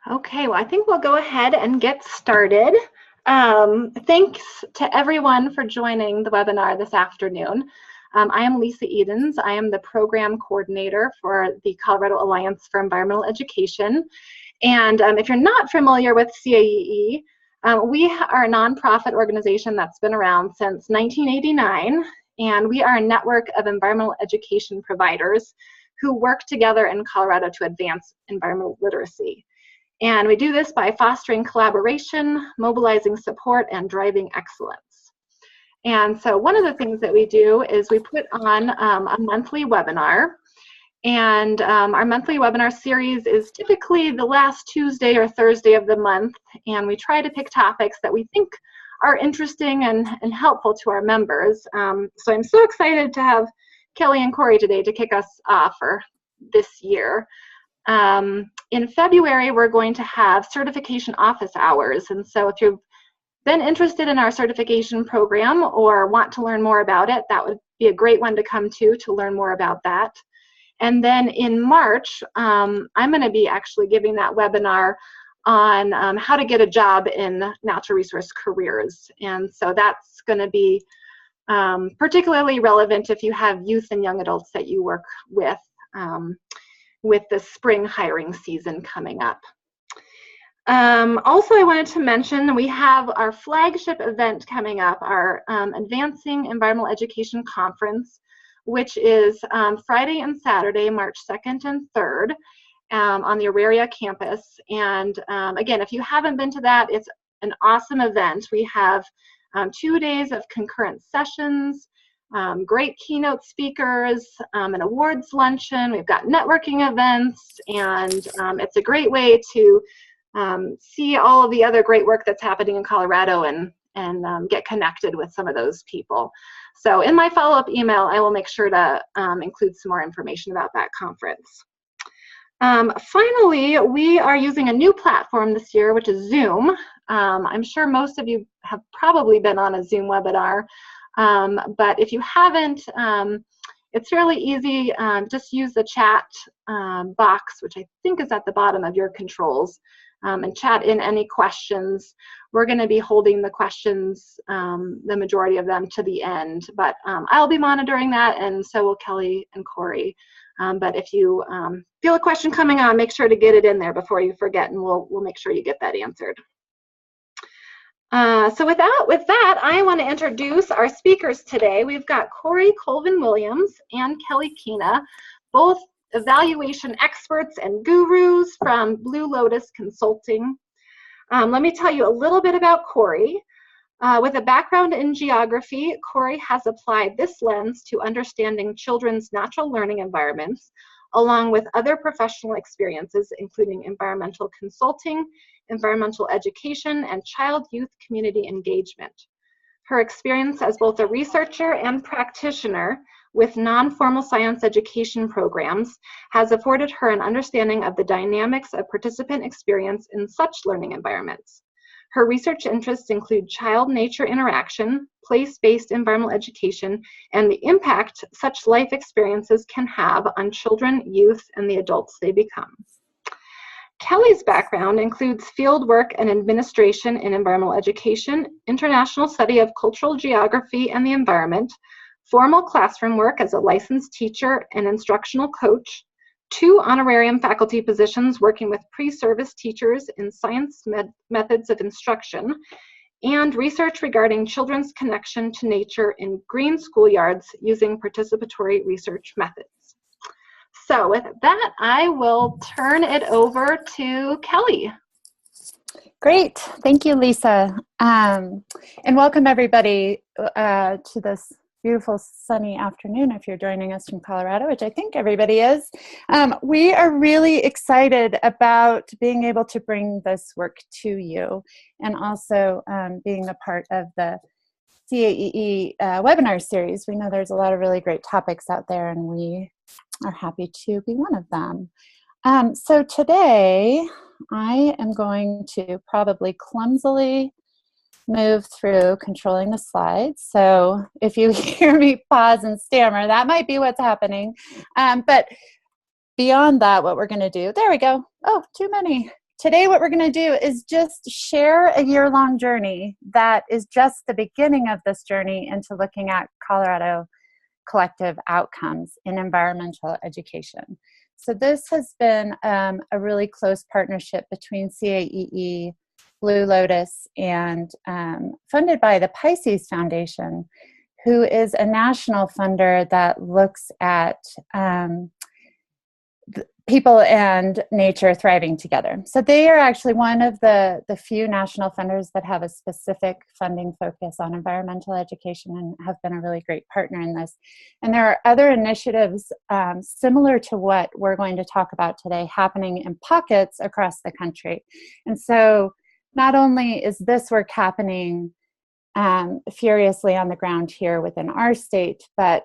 Okay, well, I think we'll go ahead and get started. Thanks to everyone for joining the webinar this afternoon. I am Lisa Edens. I am the program coordinator for the Colorado Alliance for Environmental Education. And if you're not familiar with CAEE, we are a nonprofit organization that's been around since 1989, and we are a network of environmental education providers who work together in Colorado to advance environmental literacy. And we do this by fostering collaboration, mobilizing support, and driving excellence. And so one of the things that we do is we put on a monthly webinar. And our monthly webinar series is typically the last Tuesday or Thursday of the month. And we try to pick topics that we think are interesting and helpful to our members. So I'm so excited to have Kelly and Corrie today to kick us off for this year. In February, we're going to have certification office hours. And so if you've been interested in our certification program or want to learn more about it, that would be a great one to come to learn more about that. And then in March, I'm going to be actually giving that webinar on how to get a job in natural resource careers. And so that's going to be particularly relevant if you have youth and young adults that you work with the spring hiring season coming up. Also, I wanted to mention we have our flagship event coming up, our Advancing Environmental Education Conference, which is Friday and Saturday, March 2nd and 3rd on the Auraria campus. And again, if you haven't been to that, it's an awesome event. We have 2 days of concurrent sessions, great keynote speakers, an awards luncheon. We've got networking events, and it's a great way to see all of the other great work that's happening in Colorado and get connected with some of those people. So in my follow-up email, I will make sure to include some more information about that conference. Finally, we are using a new platform this year, which is Zoom. I'm sure most of you have probably been on a Zoom webinar. But if you haven't, it's fairly easy. Just use the chat box, which I think is at the bottom of your controls, and chat in any questions. We're going to be holding the questions, the majority of them, to the end. But I'll be monitoring that, and so will Kelly and Corrie. But if you feel a question coming on, make sure to get it in there before you forget, and we'll make sure you get that answered. So with that, I want to introduce our speakers today. We've got Corrie Colvin Williams and Kelly Keena, both evaluation experts and gurus from Blue Lotus Consulting. Let me tell you a little bit about Corrie. With a background in geography, Corrie has applied this lens to understanding children's natural learning environments, along with other professional experiences, including environmental consulting, environmental education, and child-youth community engagement. Her experience as both a researcher and practitioner with non-formal science education programs has afforded her an understanding of the dynamics of participant experience in such learning environments. Her research interests include child-nature interaction, place-based environmental education, and the impact such life experiences can have on children, youth, and the adults they become. Kelly's background includes field work and administration in environmental education, international study of cultural geography and the environment, formal classroom work as a licensed teacher and instructional coach, 2 honorarium faculty positions working with pre-service teachers in science methods of instruction, and research regarding children's connection to nature in green schoolyards using participatory research methods. So with that, I will turn it over to Kelly. Great. Thank you, Lisa. And welcome everybody to this beautiful sunny afternoon if you're joining us from Colorado, which I think everybody is. We are really excited about being able to bring this work to you, and also being a part of the CAEE webinar series. We know there's a lot of really great topics out there, and we are happy to be one of them. So today I am going to probably clumsily move through controlling the slides. So if you hear me pause and stammer, that might be what's happening. But beyond that, what we're going to do, there we go. Oh, too many. today what we're going to do is just share a year-long journey that is just the beginning of this journey into looking at Colorado collective outcomes in environmental education. So this has been a really close partnership between CAEE, Blue Lotus, and funded by the Pisces Foundation, who is a national funder that looks at people and nature thriving together. So they are actually one of the few national funders that have a specific funding focus on environmental education and have been a really great partner in this. And there are other initiatives similar to what we're going to talk about today happening in pockets across the country. And so not only is this work happening furiously on the ground here within our state, but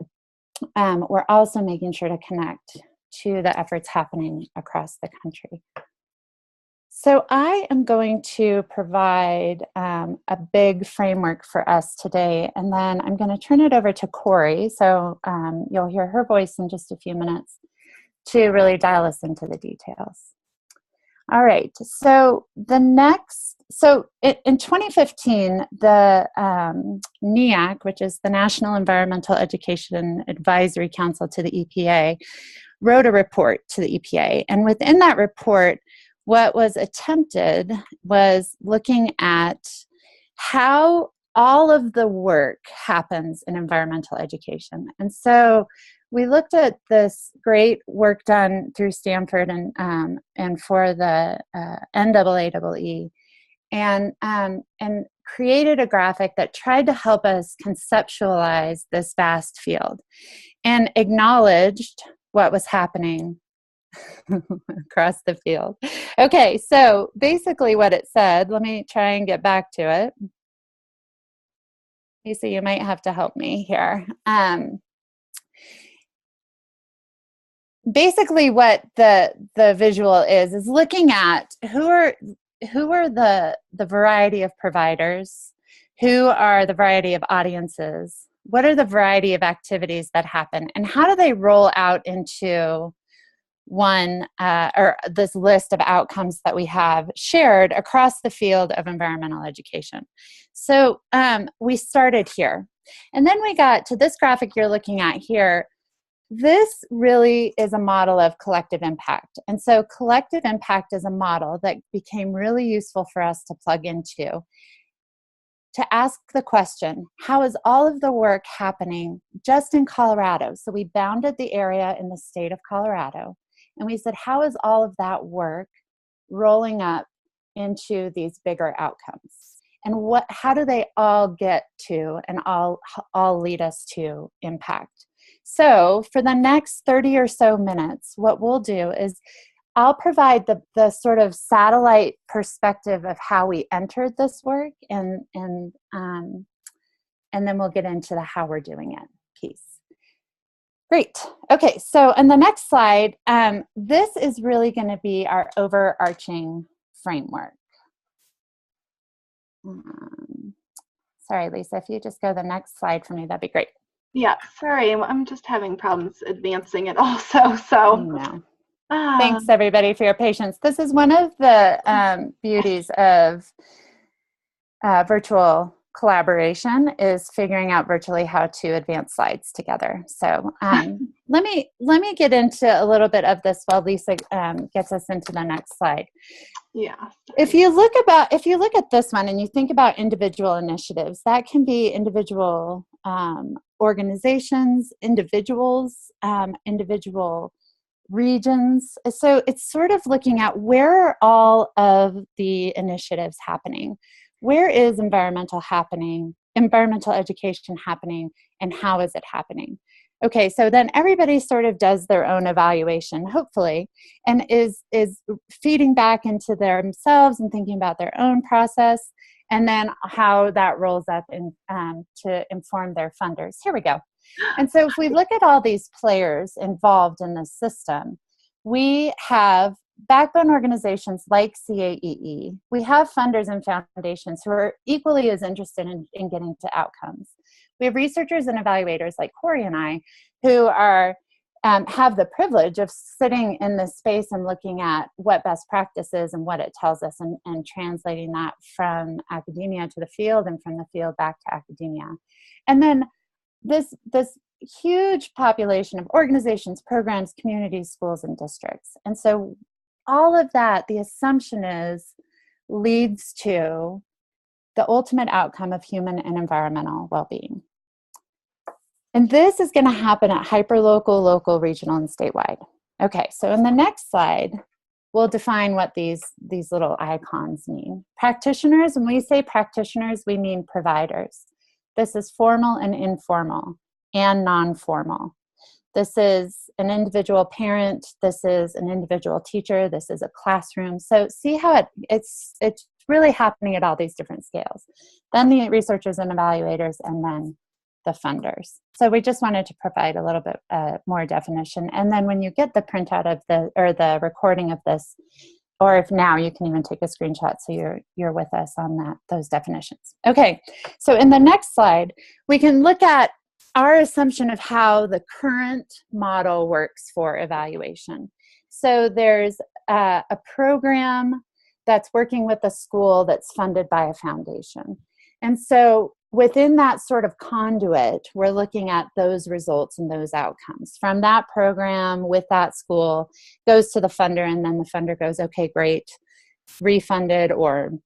we're also making sure to connect to the efforts happening across the country. So I am going to provide a big framework for us today, and then I'm going to turn it over to Corrie, so you'll hear her voice in just a few minutes to really dial us into the details. All right, so in 2015, the NEAC, which is the National Environmental Education Advisory Council to the EPA, wrote a report to the EPA. And within that report, what was attempted was looking at how all of the work happens in environmental education. And so we looked at this great work done through Stanford and for the NAAEE, and created a graphic that tried to help us conceptualize this vast field and acknowledged what was happening across the field. Okay, so basically what it said, let me try and get back to it. Lisa, you might have to help me here. Basically what the visual is looking at who are the variety of providers, who are the variety of audiences, what are the variety of activities that happen, and how do they roll out into one or this list of outcomes that we have shared across the field of environmental education. So we started here, and then we got to this graphic you're looking at here. This really is a model of collective impact. And so collective impact is a model that became really useful for us to plug into, to ask the question, how is all of the work happening just in Colorado? So we bounded the area in the state of Colorado, and we said, how is all of that work rolling up into these bigger outcomes? And how do they all get to and all lead us to impact? So for the next 30 or so minutes, what we'll do is I'll provide the sort of satellite perspective of how we entered this work, and then we'll get into the how we're doing it piece. Great. Okay, so in the next slide, this is really going to be our overarching framework. Sorry, Lisa, if you just go to the next slide for me, that'd be great. Yeah, sorry, I'm just having problems advancing it also, so. No. Thanks, everybody, for your patience. This is one of the beauties of virtual collaboration, is figuring out virtually how to advance slides together. So let me get into a little bit of this while Lisa gets us into the next slide. Yeah. If you look at this one and you think about individual initiatives, that can be individual organizations, individuals, individual regions. So it's sort of looking at where are all of the initiatives happening? Where is environmental education happening, and how is it happening? Okay, so then everybody sort of does their own evaluation, hopefully, and is feeding back into themselves and thinking about their own process, and then how that rolls up to inform their funders. Here we go. And so if we look at all these players involved in this system, we have backbone organizations like CAEE. We have funders and foundations who are equally as interested in getting to outcomes. We have researchers and evaluators like Corrie and I, who are have the privilege of sitting in this space and looking at what best practice is and what it tells us, and translating that from academia to the field and from the field back to academia. And then this huge population of organizations, programs, communities, schools, and districts. And so all of that, the assumption is, leads to the ultimate outcome of human and environmental well-being. And this is going to happen at hyperlocal, local, regional, and statewide. Okay, so in the next slide, we'll define what these little icons mean. Practitioners, when we say practitioners, we mean providers. This is formal and informal and non-formal. This is an individual parent. This is an individual teacher. This is a classroom. So see how it's really happening at all these different scales. Then the researchers and evaluators, and then the funders. So we just wanted to provide a little bit more definition. And then when you get the printout of the recording of this, or if now you can even take a screenshot so you're with us on those definitions. Okay, so in the next slide, we can look at our assumption of how the current model works for evaluation. So there's a program that's working with a school that's funded by a foundation. And so within that sort of conduit, we're looking at those results and those outcomes. From that program with that school goes to the funder, and then the funder goes, okay, great, refunded, or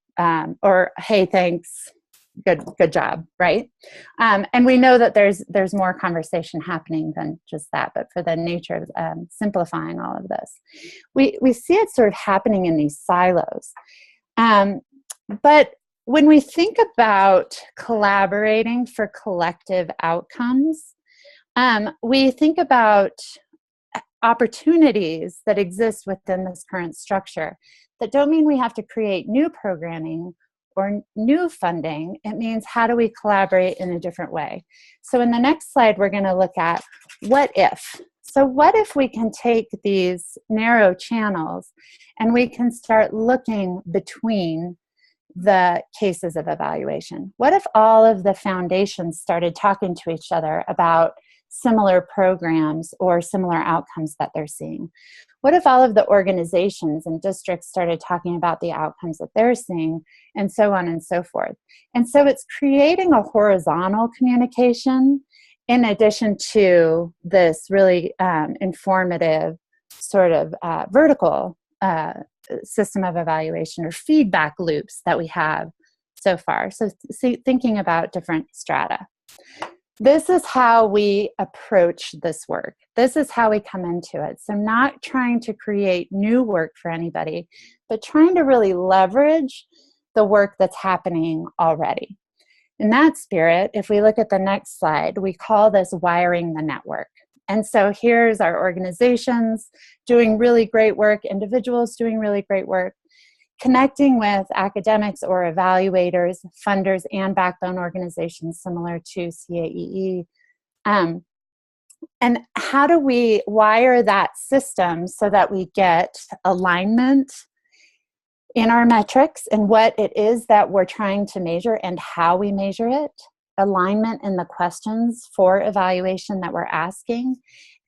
hey, thanks, good job, right? And we know that there's more conversation happening than just that, but for the nature of simplifying all of this, we see it sort of happening in these silos. But when we think about collaborating for collective outcomes, we think about opportunities that exist within this current structure that don't mean we have to create new programming or new funding. It means, how do we collaborate in a different way? So in the next slide, we're going to look at what if. So what if we can take these narrow channels and we can start looking between the cases of evaluation? What if all of the foundations started talking to each other about similar programs or similar outcomes that they're seeing? What if all of the organizations and districts started talking about the outcomes that they're seeing, and so on and so forth? And so it's creating a horizontal communication in addition to this really informative sort of vertical system of evaluation or feedback loops that we have so far. So thinking about different strata. This is how we approach this work. This is how we come into it. So not trying to create new work for anybody, but trying to really leverage the work that's happening already. In that spirit, if we look at the next slide, we call this wiring the network. And so here's our organizations doing really great work, individuals doing really great work, connecting with academics or evaluators, funders, and backbone organizations similar to CAEE. And how do we wire that system so that we get alignment in our metrics and what it is that we're trying to measure and how we measure it, alignment in the questions for evaluation that we're asking,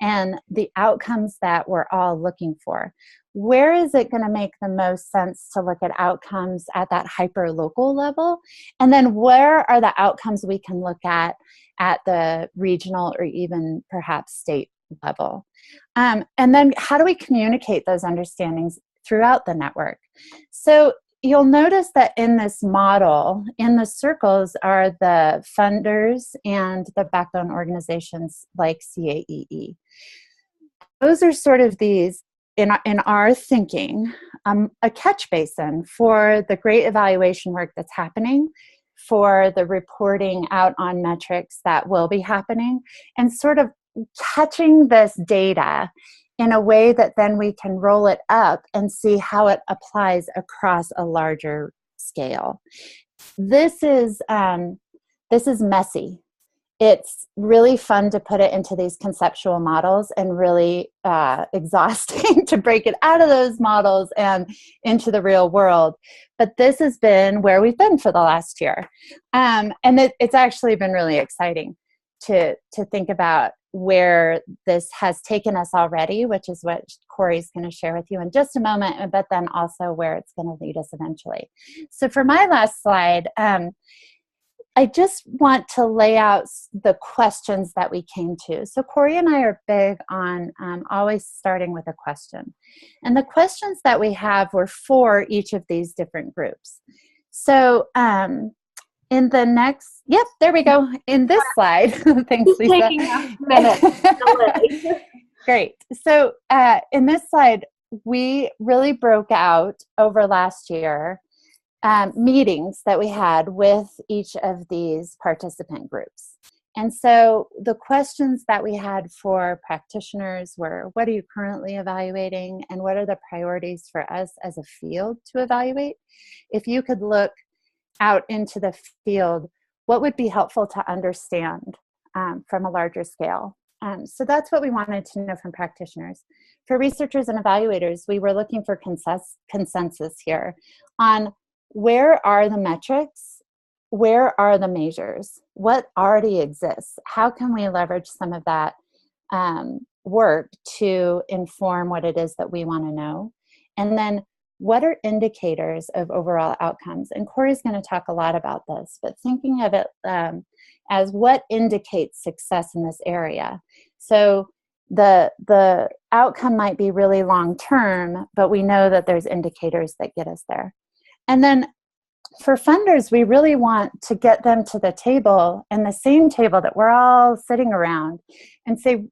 and the outcomes that we're all looking for. Where is it going to make the most sense to look at outcomes at that hyper-local level? And then where are the outcomes we can look at the regional or even perhaps state level? And then how do we communicate those understandings throughout the network? So you'll notice that in this model, in the circles are the funders and the backbone organizations like CAEE. Those are sort of these, in our thinking, a catch basin for the great evaluation work that's happening, for the reporting out on metrics that will be happening, and sort of catching this data in a way that then we can roll it up and see how it applies across a larger scale. This is messy. It's really fun to put it into these conceptual models and really exhausting to break it out of those models and into the real world. But this has been where we've been for the last year. And it's actually been really exciting to think about where this has taken us already, which is what Corrie's going to share with you in just a moment, but then also where it's going to lead us eventually. So for my last slide, I just want to lay out the questions that we came to. So Corrie and I are big on always starting with a question. And the questions that we have were for each of these different groups. So in the next, yep, there we go. In this slide, thanks, Lisa. Taking a minute. Great. So in this slide, we really broke out over last year meetings that we had with each of these participant groups. And so the questions that we had for practitioners were, what are you currently evaluating, and what are the priorities for us as a field to evaluate? If you could look out into the field, what would be helpful to understand from a larger scale? So that's what we wanted to know from practitioners. For researchers and evaluators, we were looking for consensus here on where are the metrics, where are the measures, what already exists, how can we leverage some of that work to inform what it is that we want to know, and then what are indicators of overall outcomes? And Corrie's going to talk a lot about this, but thinking of it as what indicates success in this area. So the outcome might be really long-term, but we know that there's indicators that get us there. And then for funders, we really want to get them to the table, and the same table that we're all sitting around, and say,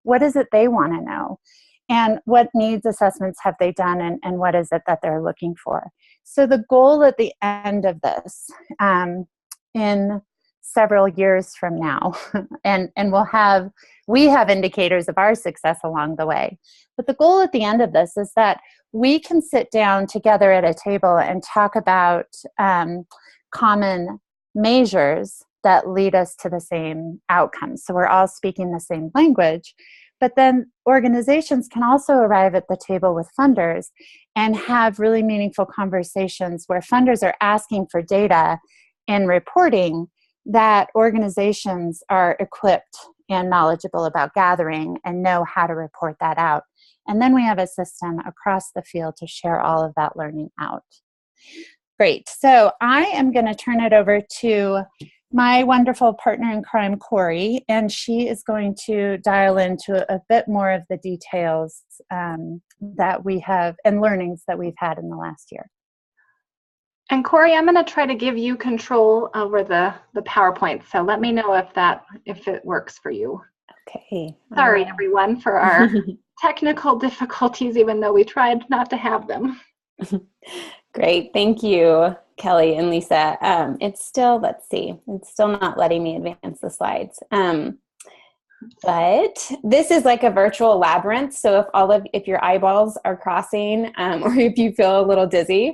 what is it they want to know? And what needs assessments have they done, and what is it that they're looking for? So the goal at the end of this, in several years from now, and we have indicators of our success along the way. But the goal at the end of this is that we can sit down together at a table and talk about common measures that lead us to the same outcomes. So we're all speaking the same language. But then organizations can also arrive at the table with funders and have really meaningful conversations where funders are asking for data and reporting that organizations are equipped and knowledgeable about gathering and know how to report that out. And then we have a system across the field to share all of that learning out. Great. So I am going to turn it over to my wonderful partner in crime, Corrie, and she is going to dial into a bit more of the details that we have and learnings that we've had in the last year. And Corrie, I'm going to try to give you control over the PowerPoint. So let me know if it works for you. Okay. Sorry, everyone, for our technical difficulties, even though we tried not to have them. Great. Thank you, Kelly and Lisa. It's still, let's see, it's still not letting me advance the slides. But this is like a virtual labyrinth. So if your eyeballs are crossing, or if you feel a little dizzy,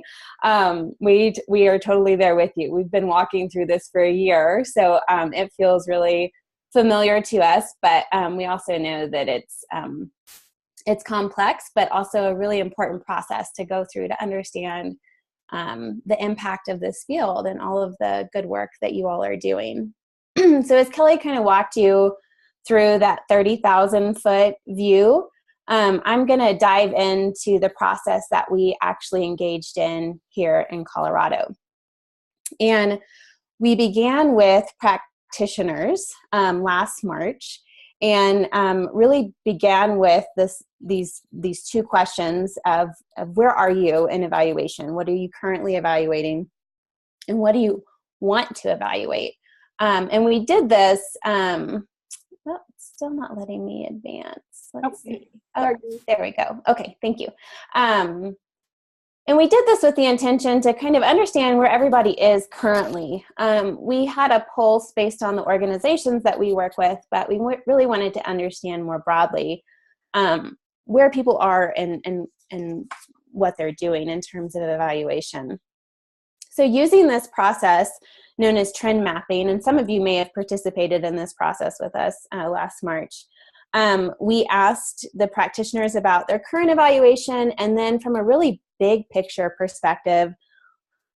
we are totally there with you. We've been walking through this for a year, so it feels really familiar to us. But we also know that it's complex, but also a really important process to go through to understand the impact of this field and all of the good work that you all are doing. So as Kelly kind of walked you through that 30,000 foot view, I'm going to dive into the process that we actually engaged in here in Colorado. And we began with practitioners last March, and really began with these two questions of where are you in evaluation? What are you currently evaluating? And what do you want to evaluate? And we did this, well, it's still not letting me advance. Let's see. Oh, there we go. Okay, thank you. And we did this with the intention to kind of understand where everybody is currently. We had a pulse based on the organizations that we work with, but we really wanted to understand more broadly where people are and what they're doing in terms of evaluation. So using this process known as trend mapping, and some of you may have participated in this process with us last March, we asked the practitioners about their current evaluation, and then from a really big picture perspective,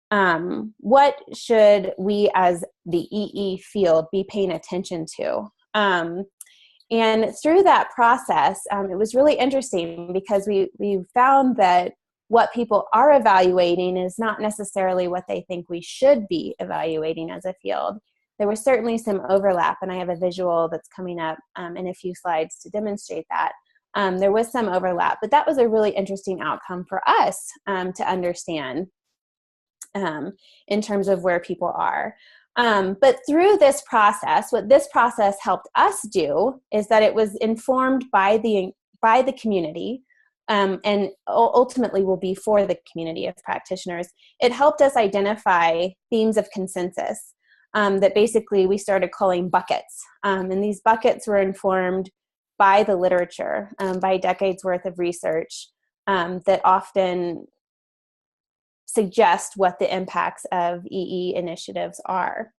what should we as the EE field be paying attention to? And through that process, it was really interesting because we found that what people are evaluating is not necessarily what they think we should be evaluating as a field. There was certainly some overlap, and I have a visual that's coming up in a few slides to demonstrate that. There was some overlap, but that was a really interesting outcome for us to understand in terms of where people are. But through this process, what this process helped us do is that it was informed by the community, and ultimately will be for the community of practitioners. It helped us identify themes of consensus that basically we started calling buckets. And these buckets were informed by the literature, by decades worth of research that often suggest what the impacts of EE initiatives are.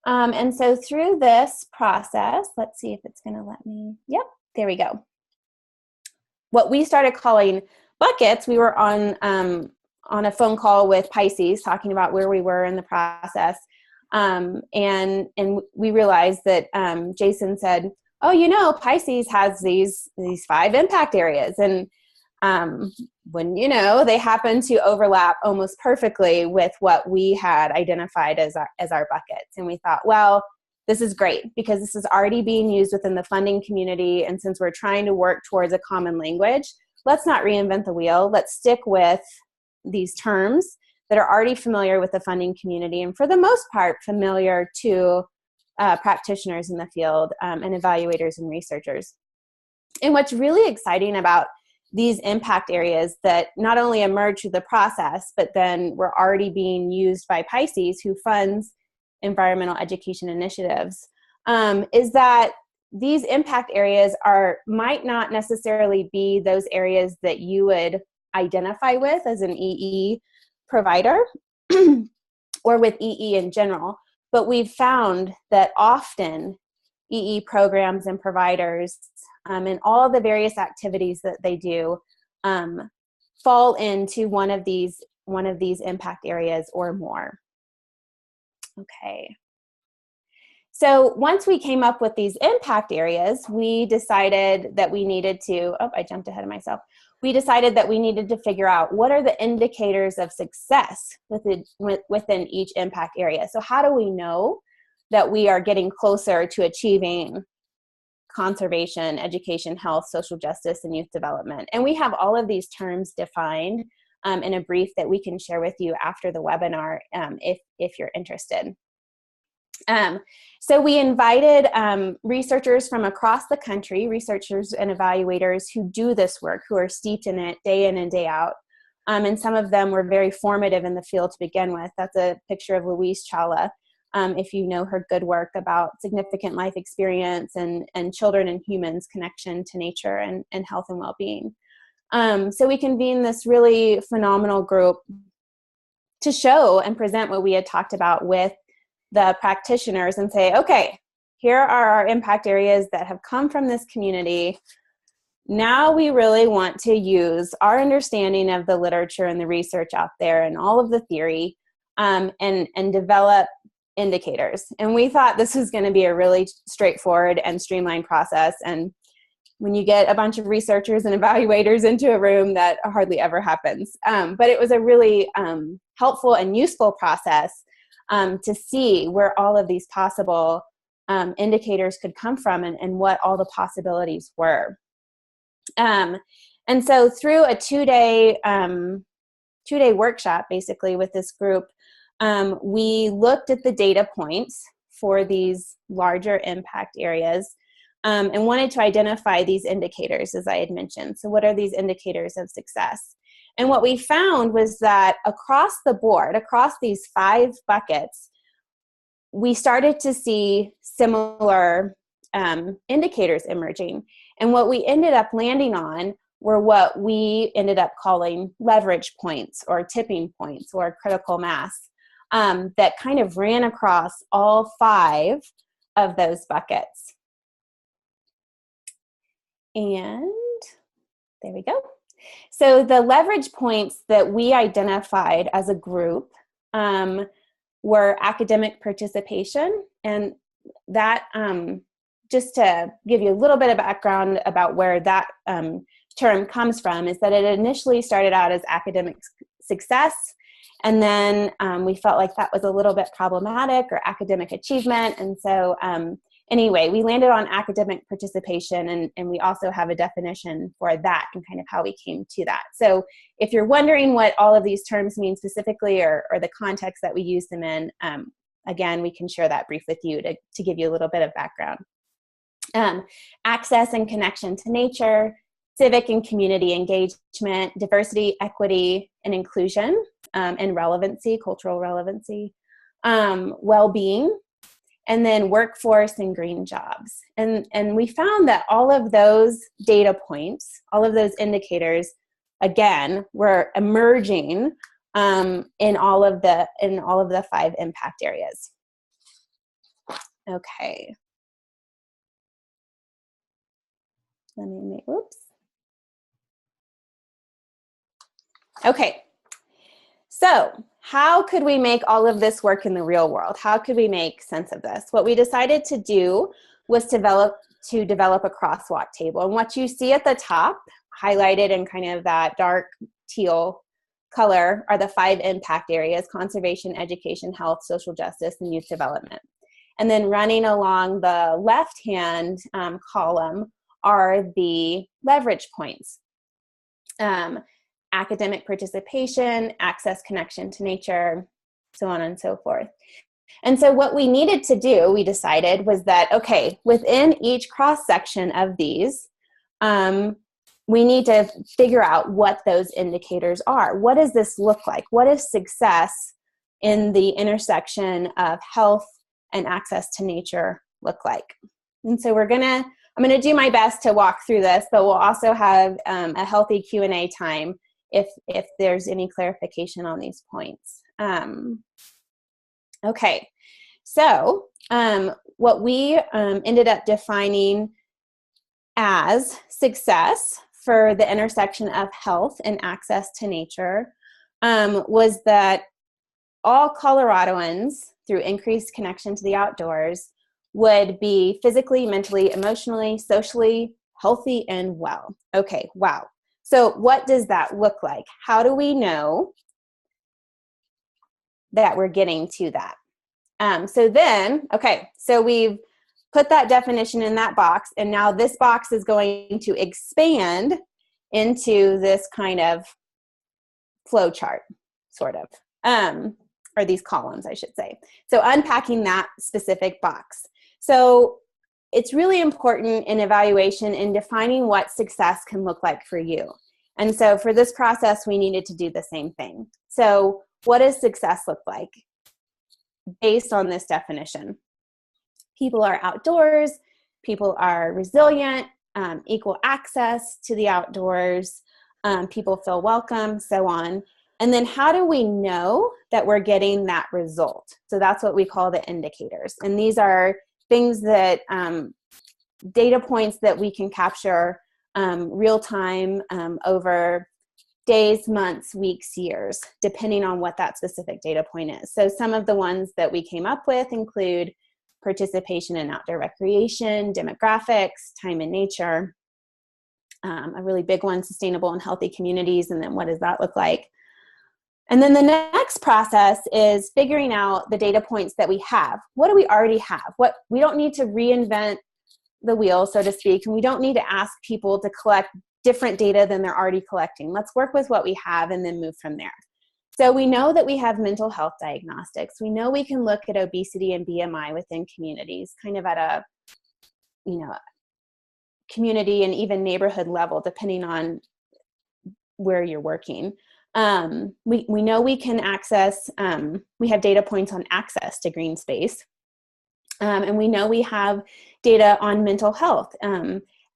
And so through this process, let's see if it's going to let me, yep, there we go. What we started calling buckets, we were on a phone call with Pisces talking about where we were in the process. And we realized that Jason said, oh, you know, Pisces has these 5 impact areas. And when, you know, they happen to overlap almost perfectly with what we had identified as our buckets. And we thought, well, this is great because this is already being used within the funding community. And since we're trying to work towards a common language, let's not reinvent the wheel. Let's stick with these terms that are already familiar with the funding community and for the most part familiar to practitioners in the field and evaluators and researchers. And what's really exciting about these impact areas that not only emerge through the process, but then were already being used by Pisces, who funds environmental education initiatives, is that these impact areas might not necessarily be those areas that you would identify with as an EE provider or with EE in general, but we've found that often EE programs and providers and all the various activities that they do fall into one of these impact areas or more. Okay. So once we came up with these impact areas, we decided that we needed to, I jumped ahead of myself. We decided that we needed to figure out what are the indicators of success within each impact area. So how do we know that we are getting closer to achieving conservation, education, health, social justice, and youth development? And we have all of these terms defined in a brief that we can share with you after the webinar if you're interested. So we invited researchers from across the country, researchers and evaluators who do this work, who are steeped in it day in and day out. And some of them were very formative in the field to begin with. That's a picture of Louise Chawla, if you know her good work about significant life experience and children and humans' connection to nature and health and well-being. So we convened this really phenomenal group to show and present what we had talked about with the practitioners and say, okay, here are our impact areas that have come from this community. Now we really want to use our understanding of the literature and the research out there and all of the theory and develop indicators. And we thought this was going to be a really straightforward and streamlined process. And when you get a bunch of researchers and evaluators into a room, that hardly ever happens. But it was a really helpful and useful process to see where all of these possible indicators could come from and what all the possibilities were. And so through a two-day workshop, basically, with this group, we looked at the data points for these larger impact areas and wanted to identify these indicators, as I had mentioned. So what are these indicators of success? And what we found was that across the board, across these 5 buckets, we started to see similar indicators emerging. And what we ended up landing on were what we ended up calling leverage points or tipping points or critical mass that kind of ran across all 5 of those buckets. And there we go. So the leverage points that we identified as a group were academic participation, and that just to give you a little bit of background about where that term comes from, is that it initially started out as academic success, and then we felt like that was a little bit problematic, or academic achievement, and so anyway, we landed on academic participation, and we also have a definition for that and kind of how we came to that. So if you're wondering what all of these terms mean specifically, or the context that we use them in, again, we can share that brief with you to give you a little bit of background. Access and connection to nature, civic and community engagement, diversity, equity, and inclusion, and relevancy, cultural relevancy, well-being, and then workforce and green jobs. And we found that all of those data points, all of those indicators, again, were emerging in all of the 5 impact areas. Okay. Let me make, whoops. Okay. So how could we make all of this work in the real world? How could we make sense of this? What we decided to do was develop a crosswalk table. And what you see at the top, highlighted in kind of that dark teal color, are the 5 impact areas: conservation, education, health, social justice, and youth development. And then running along the left-hand column are the leverage points. Academic participation, access, connection to nature, so on and so forth. And so what we needed to do, we decided, was that, okay, within each cross-section of these, we need to figure out what those indicators are. What does this look like? What is success in the intersection of health and access to nature look like? And so I'm going to do my best to walk through this, but we'll also have a healthy Q&A time if there's any clarification on these points. Okay, so what we ended up defining as success for the intersection of health and access to nature was that all Coloradoans, through increased connection to the outdoors, would be physically, mentally, emotionally, socially healthy and well. Okay, wow. So what does that look like? How do we know that we're getting to that? So we've put that definition in that box, and now this box is going to expand into this kind of flow chart, sort of, or these columns, I should say. So unpacking that specific box. So it's really important in evaluation in defining what success can look like for you. And so for this process, we needed to do the same thing. So what does success look like based on this definition? People are outdoors, people are resilient, equal access to the outdoors, people feel welcome, so on. And then how do we know that we're getting that result? So that's what we call the indicators. And these are things that, data points that we can capture real time over days, months, weeks, years, depending on what that specific data point is. So some of the ones that we came up with include participation in outdoor recreation, demographics, time in nature, a really big one, sustainable and healthy communities, and then what does that look like? And then the next process is figuring out the data points that we have. What do we already have? We don't need to reinvent the wheel, so to speak, and we don't need to ask people to collect different data than they're already collecting. Let's work with what we have and then move from there. So we know that we have mental health diagnostics. We know we can look at obesity and BMI within communities, kind of at a, community and even neighborhood level, depending on where you're working. We know we can access, we have data points on access to green space. And we know we have data on mental health,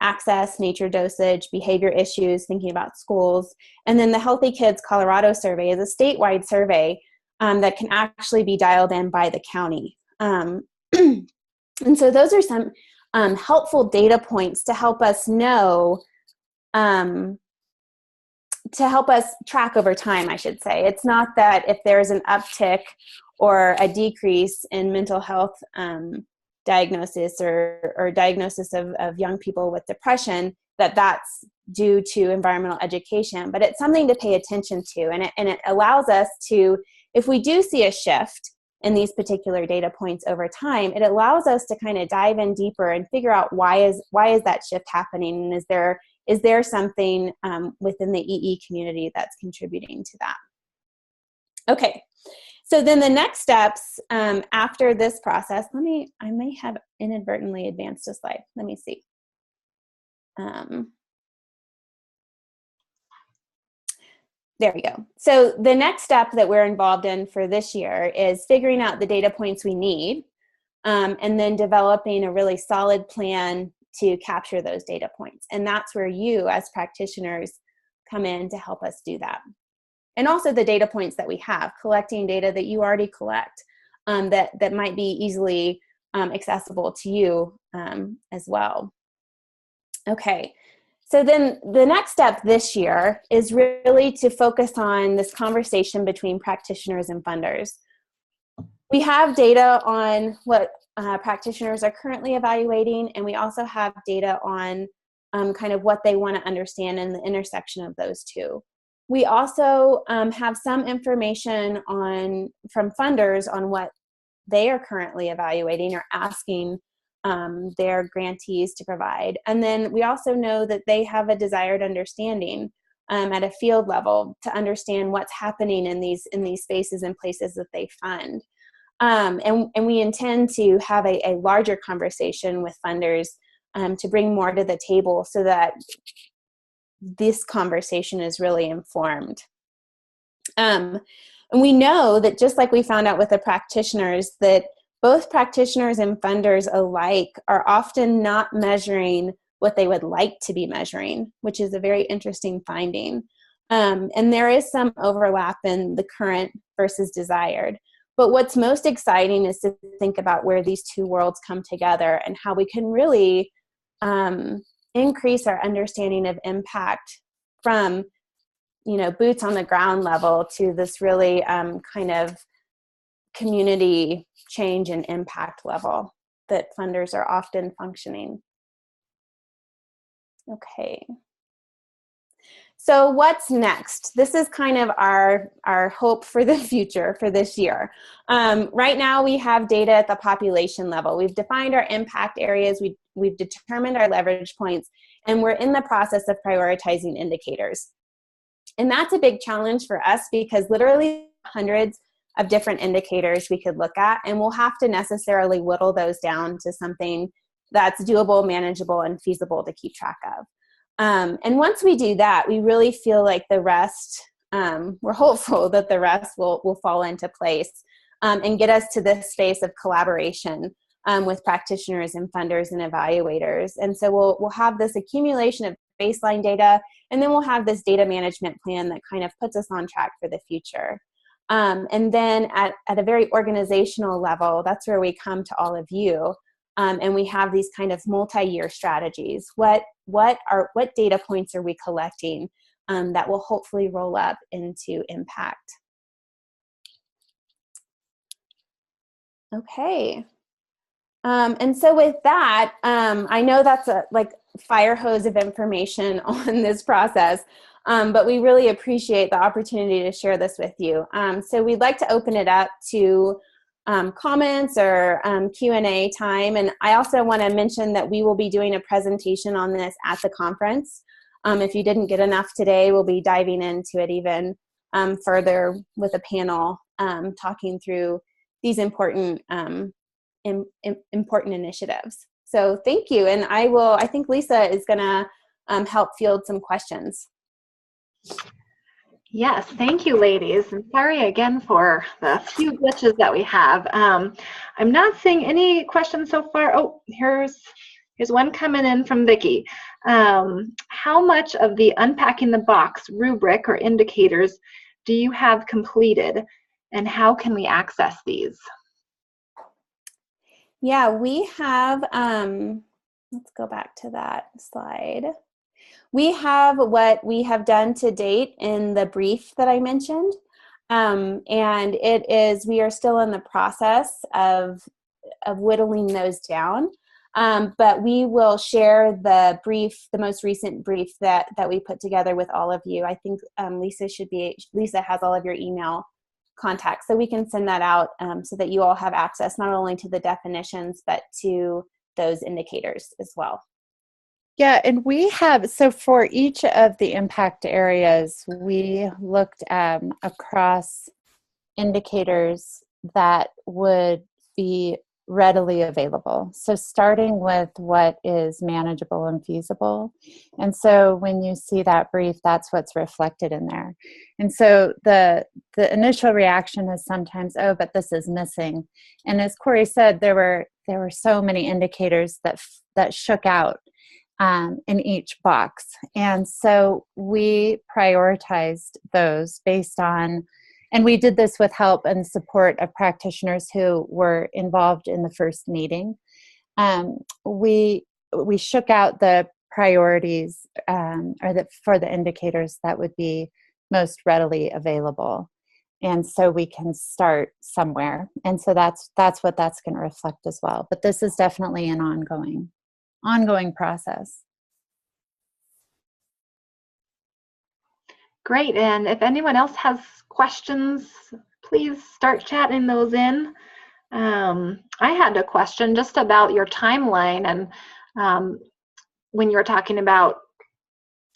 access, nature dosage, behavior issues, thinking about schools. And then the Healthy Kids Colorado survey is a statewide survey that can actually be dialed in by the county. And so those are some helpful data points to help us know, to help us track over time, I should say. It's not that if there's an uptick or a decrease in mental health diagnosis or diagnosis of young people with depression, that's due to environmental education, but it's something to pay attention to. And it allows us to, if we do see a shift in these particular data points over time, it allows us to kind of dive in deeper and figure out why is that shift happening, and is there something within the EE community that's contributing to that. Okay, so then the next steps after this process, I may have inadvertently advanced a slide. Let me see. There we go. So the next step that we're involved in for this year is figuring out the data points we need, and then developing a really solid plan to capture those data points. And that's where you as practitioners come in to help us do that. And also the data points that we have, collecting data that you already collect that might be easily accessible to you as well. Okay. So then the next step this year is really to focus on this conversation between practitioners and funders. We have data on what practitioners are currently evaluating, and we also have data on kind of what they want to understand in the intersection of those two. We also have some information from funders on what they are currently evaluating or asking their grantees to provide. And then we also know that they have a desired understanding at a field level to understand what's happening in these spaces and places that they fund. And we intend to have a larger conversation with funders to bring more to the table so that this conversation is really informed. And we know that just like we found out with the practitioners, that both practitioners and funders alike are often not measuring what they would like to be measuring, which is a very interesting finding. And there is some overlap in the current versus desired. But what's most exciting is to think about where these two worlds come together and how we can really increase our understanding of impact from, boots on the ground level to this really kind of community change and impact level that funders are often functioning. Okay. So what's next? This is kind of our hope for the future for this year. Right now we have data at the population level. We've defined our impact areas, we've determined our leverage points, and we're in the process of prioritizing indicators. And that's a big challenge for us because literally hundreds of different indicators we could look at, and we'll have to necessarily whittle those down to something that's doable, manageable, and feasible to keep track of. And once we do that, we really feel like the rest, we're hopeful that the rest will fall into place and get us to this space of collaboration with practitioners and funders and evaluators. And so we'll have this accumulation of baseline data, and then we'll have this data management plan that kind of puts us on track for the future. And then at a very organizational level, that's where we come to all of you. And we have these kind of multi-year strategies. What data points are we collecting that will hopefully roll up into impact? Okay. And so with that, I know that's a fire hose of information on this process, but we really appreciate the opportunity to share this with you. So we'd like to open it up to comments or Q&A time. And I also want to mention that we will be doing a presentation on this at the conference. If you didn't get enough today, we'll be diving into it even further with a panel talking through these important initiatives. So thank you. And I think Lisa is going to help field some questions. Yes, thank you, ladies. And sorry again for the few glitches that we have. I'm not seeing any questions so far. Oh, here's one coming in from Vicki. How much of the Unpacking the Box rubric or indicators do you have completed, and how can we access these? Yeah, we have, let's go back to that slide. We have what we have done to date in the brief that I mentioned, and we are still in the process of whittling those down. But we will share the most recent brief that we put together with all of you. I think Lisa has all of your email contacts, so we can send that out so that you all have access not only to the definitions, but to those indicators as well. Yeah, and we have, so for each of the impact areas, we looked across indicators that would be readily available. So starting with what is manageable and feasible. And so when you see that brief, that's what's reflected in there. And so the initial reaction is sometimes, oh, but this is missing. And as Corrie said, there were so many indicators that shook out in each box. And so we prioritized those based on, and we did this with help and support of practitioners who were involved in the first meeting. We shook out the priorities for the indicators that would be most readily available. And so we can start somewhere. And so that's what that's going to reflect as well. But this is definitely an ongoing process. Great, and if anyone else has questions, please start chatting those in. I had a question just about your timeline, and when you were talking about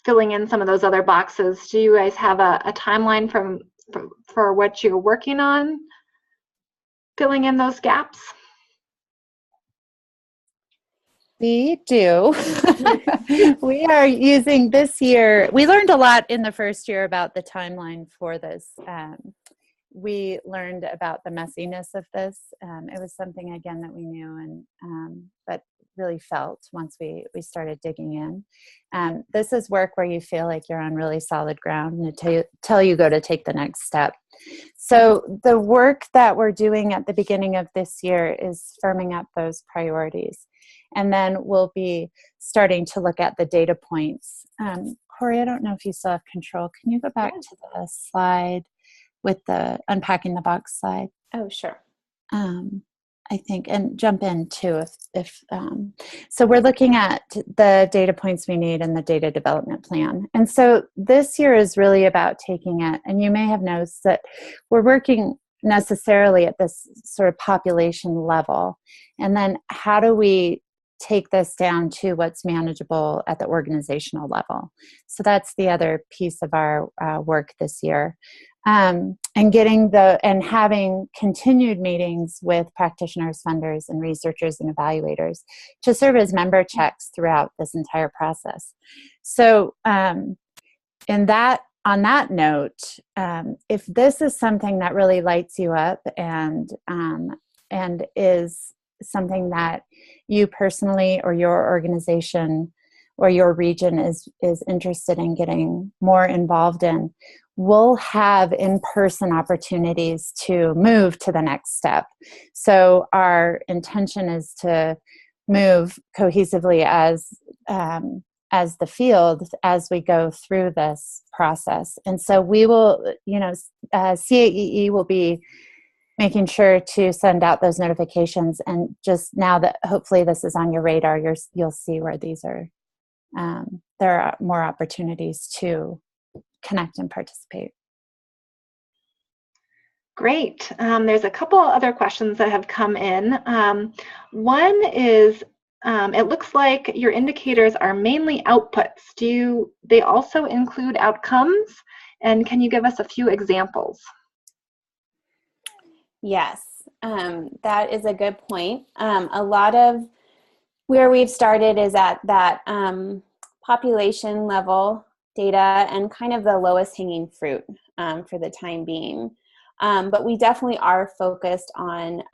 filling in some of those other boxes, do you guys have a timeline for what you're working on, filling in those gaps? We do. We are using this year. We learned a lot in the first year about the timeline for this. We learned about the messiness of this. It was something, again, that we knew but really felt once we started digging in. This is work where you feel like you're on really solid ground until you go to take the next step. So the work that we're doing at the beginning of this year is firming up those priorities. And then we'll be starting to look at the data points. Corrie, I don't know if you still have control. Can you go back to the slide with the unpacking the box slide? Oh, sure. I think, and jump in too if so we're looking at the data points we need in the data development plan. And so this year is really about taking it, and you may have noticed that we're working necessarily at this sort of population level. And then how do we take this down to what's manageable at the organizational level? So that's the other piece of our work this year. And having continued meetings with practitioners, funders, and researchers and evaluators to serve as member checks throughout this entire process. So on that note, if this is something that really lights you up and is something that you personally or your organization or your region is interested in getting more involved in, we'll have in-person opportunities to move to the next step. So our intention is to move cohesively as the field as we go through this process. And so we will, CAEE will be making sure to send out those notifications. And just now that hopefully this is on your radar, you'll see where these are. There are more opportunities to connect and participate. Great. There's a couple other questions that have come in. One is, it looks like your indicators are mainly outputs. Do they also include outcomes? And can you give us a few examples? Yes, that is a good point. A lot of where we've started is at that population level data and kind of the lowest hanging fruit for the time being. But we definitely are focused on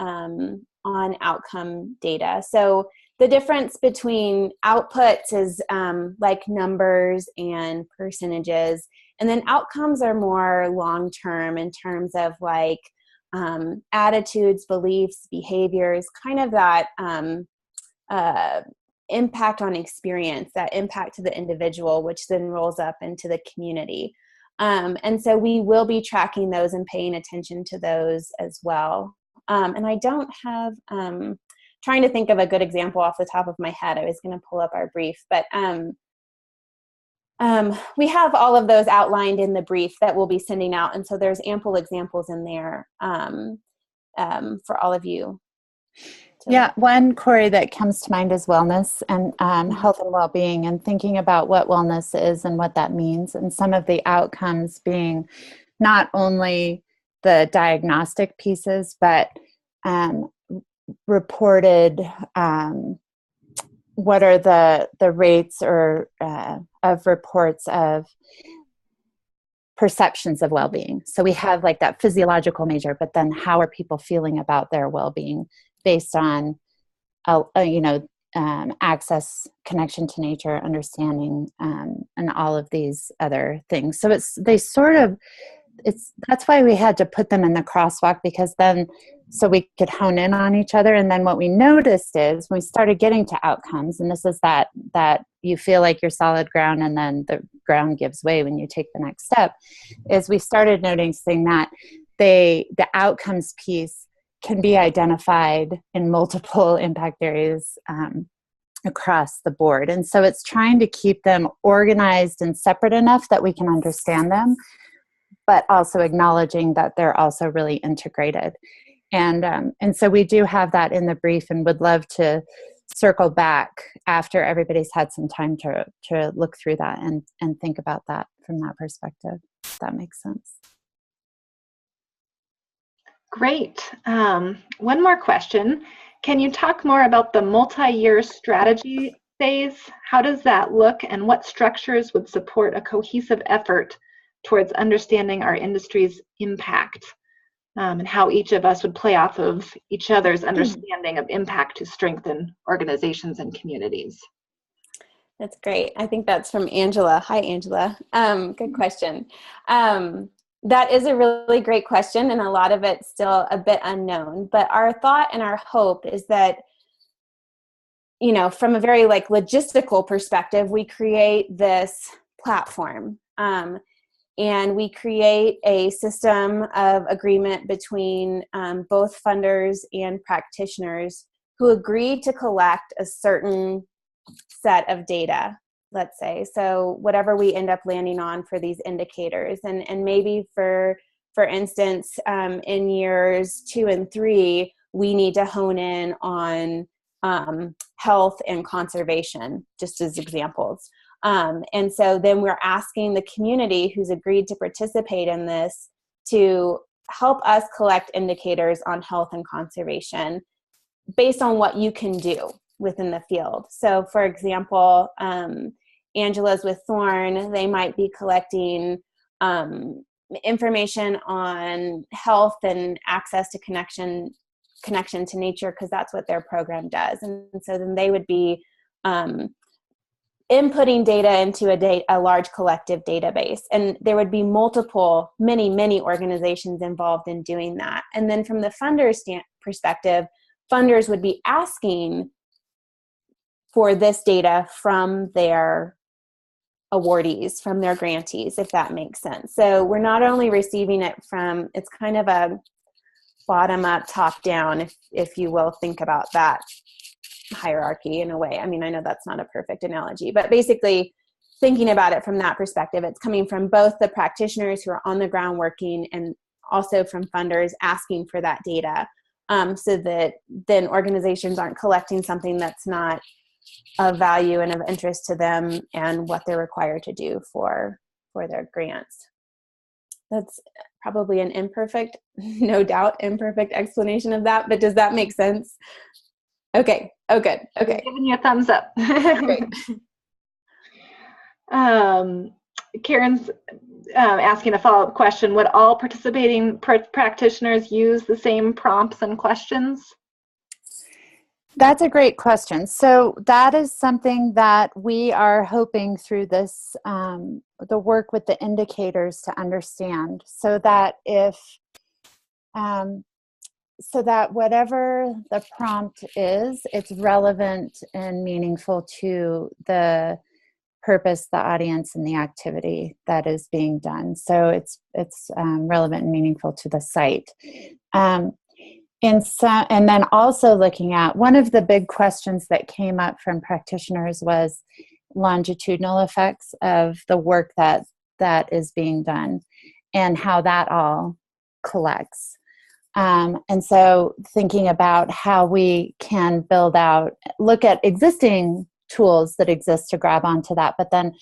outcome data. So the difference between outputs is like numbers and percentages, and then outcomes are more long-term in terms of like attitudes, beliefs, behaviors, kind of that impact on experience, that impact to the individual, which then rolls up into the community. And so we will be tracking those and paying attention to those as well. And I don't have, trying to think of a good example off the top of my head. I was going to pull up our brief, but we have all of those outlined in the brief that we'll be sending out. And so there's ample examples in there for all of you. Yeah, one, Corrie, that comes to mind is wellness and health and well-being, and thinking about what wellness is and what that means, and some of the outcomes being not only the diagnostic pieces, but reported what are the rates or of reports of perceptions of well-being. So we have like that physiological measure, but then how are people feeling about their well-being based on access, connection to nature, understanding, and all of these other things. So that's why we had to put them in the crosswalk, because then so we could hone in on each other. And then what we noticed is when we started getting to outcomes, and this is that you feel like you're solid ground and then the ground gives way when you take the next step, is we started noticing that the outcomes piece can be identified in multiple impact areas across the board. And so it's trying to keep them organized and separate enough that we can understand them, but also acknowledging that they're also really integrated. And so we do have that in the brief, and would love to circle back after everybody's had some time to look through that and think about that from that perspective, if that makes sense. Great. One more question. Can you talk more about the multi-year strategy phase? How does that look, and what structures would support a cohesive effort towards understanding our industry's impact, and how each of us would play off of each other's understanding of impact to strengthen organizations and communities? That's great. I think that's from Angela. Hi, Angela. Good question. That is a really great question, and a lot of it's still a bit unknown. But our thought and our hope is that, from a very logistical perspective, we create this platform. And we create a system of agreement between both funders and practitioners who agree to collect a certain set of data, let's say. So whatever we end up landing on for these indicators. And maybe for instance, in years 2 and 3, we need to hone in on health and conservation, just as examples. And so then we're asking the community who's agreed to participate in this to help us collect indicators on health and conservation based on what you can do within the field. So for example, Angela's with Thorn, they might be collecting information on health and access to connection to nature, because that's what their program does. And so then they would be inputting data into a large collective database. And there would be many organizations involved in doing that. And then from the funder's perspective, funders would be asking for this data from their awardees, from their grantees, if that makes sense. So we're not only receiving it from, it's kind of a bottom up, top down, if you will, think about that hierarchy in a way. I mean, I know that's not a perfect analogy, but basically thinking about it from that perspective, it's coming from both the practitioners who are on the ground working and also from funders asking for that data, so that then organizations aren't collecting something that's not of value and of interest to them and what they're required to do for their grants. That's probably an imperfect, no doubt imperfect explanation of that, but does that make sense? Okay. Oh, good. Okay. Giving you a thumbs up. Great. Karen's asking a follow-up question. Would all participating practitioners use the same prompts and questions? That's a great question. So that is something that we are hoping through this, the work with the indicators to understand, so that so that whatever the prompt is, it's relevant and meaningful to the purpose, the audience, and the activity that is being done. So it's relevant and meaningful to the site. and then also looking at, one of the big questions that came up from practitioners was longitudinal effects of the work that is being done and how that all collects. And so thinking about how we can build out, look at existing tools that exist to grab onto that, but then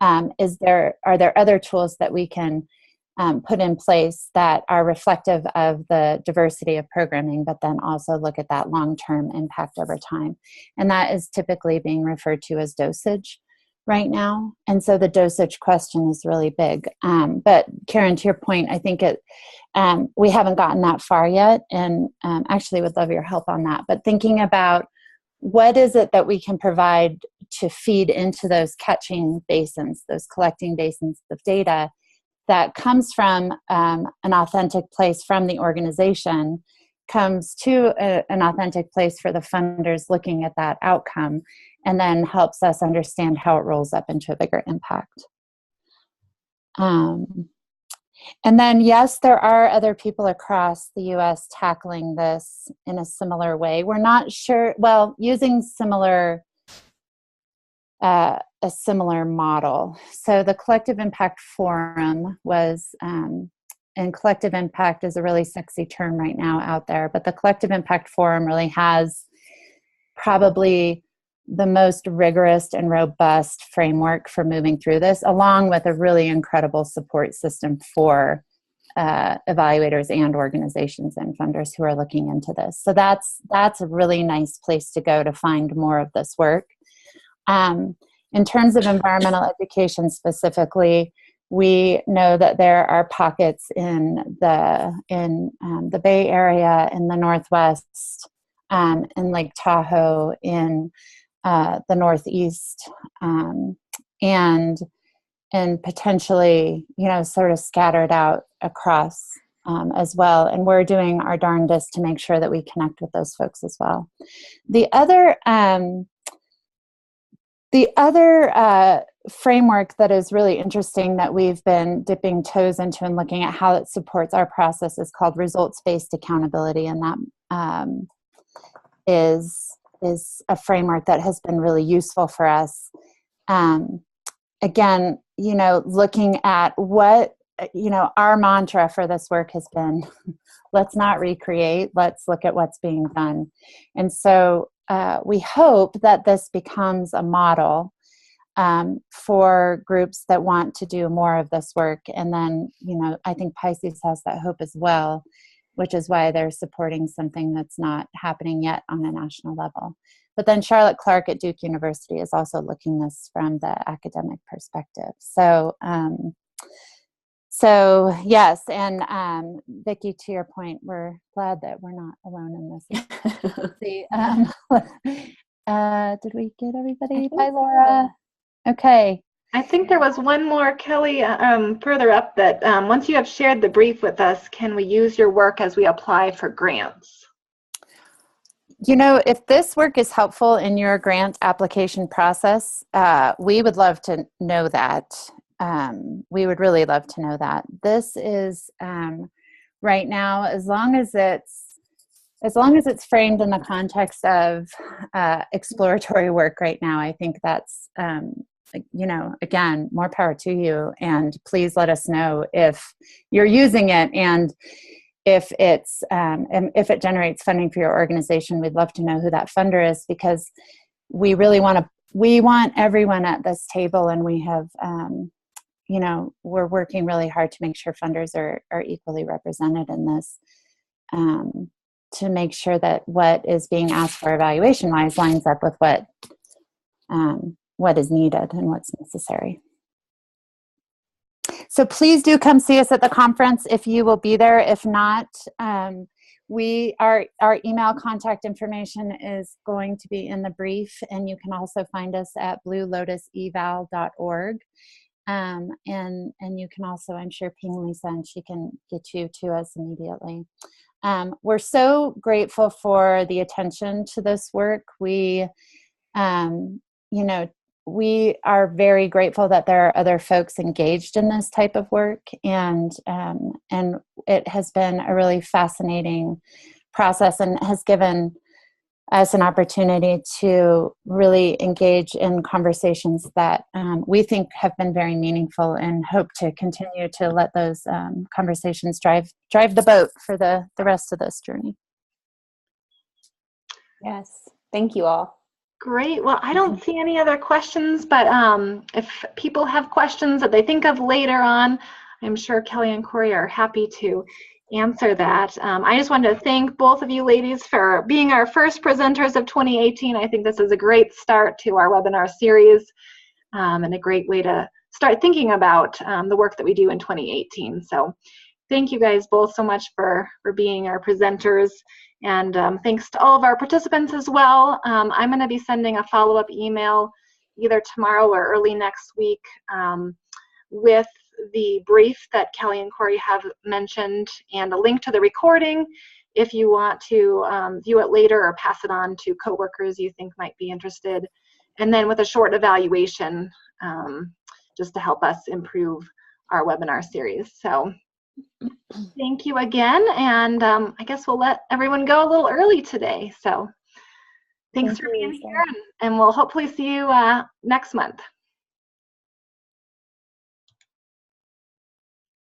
are there other tools that we can put in place that are reflective of the diversity of programming, but then also look at that long-term impact over time. And that is typically being referred to as dosage right now. And so the dosage question is really big. But Karen, to your point, I think we haven't gotten that far yet, and actually would love your help on that. But thinking about what is it that we can provide to feed into those catching basins, those collecting basins of data that comes from an authentic place from the organization, comes to an authentic place for the funders looking at that outcome, and then helps us understand how it rolls up into a bigger impact. And then, yes, there are other people across the U.S. tackling this in a similar way. We're not sure, well, using a similar model. So the Collective Impact Forum was, and collective impact is a really sexy term right now out there, but the Collective Impact Forum really has probably the most rigorous and robust framework for moving through this, along with a really incredible support system for evaluators and organizations and funders who are looking into this. So that's a really nice place to go to find more of this work. In terms of environmental education specifically, we know that there are pockets in the Bay Area, in the Northwest, in Lake Tahoe, in the Northeast, and potentially, sort of scattered out across as well. And we're doing our darndest to make sure that we connect with those folks as well. The other framework that is really interesting that we've been dipping toes into and looking at how it supports our process is called results-based accountability, and that is a framework that has been really useful for us. Again, looking at what, our mantra for this work has been, let's not recreate, let's look at what's being done. And so we hope that this becomes a model for groups that want to do more of this work. And then, I think Pisces has that hope as well, which is why they're supporting something that's not happening yet on a national level. But then Charlotte Clark at Duke University is also looking this from the academic perspective. So yes, and Vicki, to your point, we're glad that we're not alone in this. Did we get everybody? Bye, Laura. Okay. I think there was one more, Kelly, further up that once you have shared the brief with us, can we use your work as we apply for grants? If this work is helpful in your grant application process, we would love to know that. We would really love to know that. This is right now, as long as it's framed in the context of exploratory work right now, I think that's, again, more power to you. And please let us know if you're using it, and if it generates funding for your organization. We'd love to know who that funder is, because we really want everyone at this table, and we have, we're working really hard to make sure funders are equally represented in this, to make sure that what is being asked for evaluation-wise lines up with what is needed and what's necessary. So please do come see us at the conference if you will be there. If not, our email contact information is going to be in the brief, and you can also find us at bluelotuseval.org. And you can also, I'm sure, ping Lisa, and she can get you to us immediately. We're so grateful for the attention to this work. We are very grateful that there are other folks engaged in this type of work, and it has been a really fascinating process and has given us an opportunity to really engage in conversations that we think have been very meaningful, and hope to continue to let those conversations drive the boat for the rest of this journey. Yes, thank you all. Great. Well, I don't see any other questions, but if people have questions that they think of later on, I'm sure Kelly and Corrie are happy to answer that. I just wanted to thank both of you ladies for being our first presenters of 2018. I think this is a great start to our webinar series, and a great way to start thinking about the work that we do in 2018. So thank you guys both so much for being our presenters. And thanks to all of our participants as well. I'm going to be sending a follow-up email either tomorrow or early next week with the brief that Kelly and Corrie have mentioned, and a link to the recording if you want to view it later or pass it on to coworkers you think might be interested. And then with a short evaluation just to help us improve our webinar series. So thank you again, and I guess we'll let everyone go a little early today. So thanks for being here, and we'll hopefully see you next month.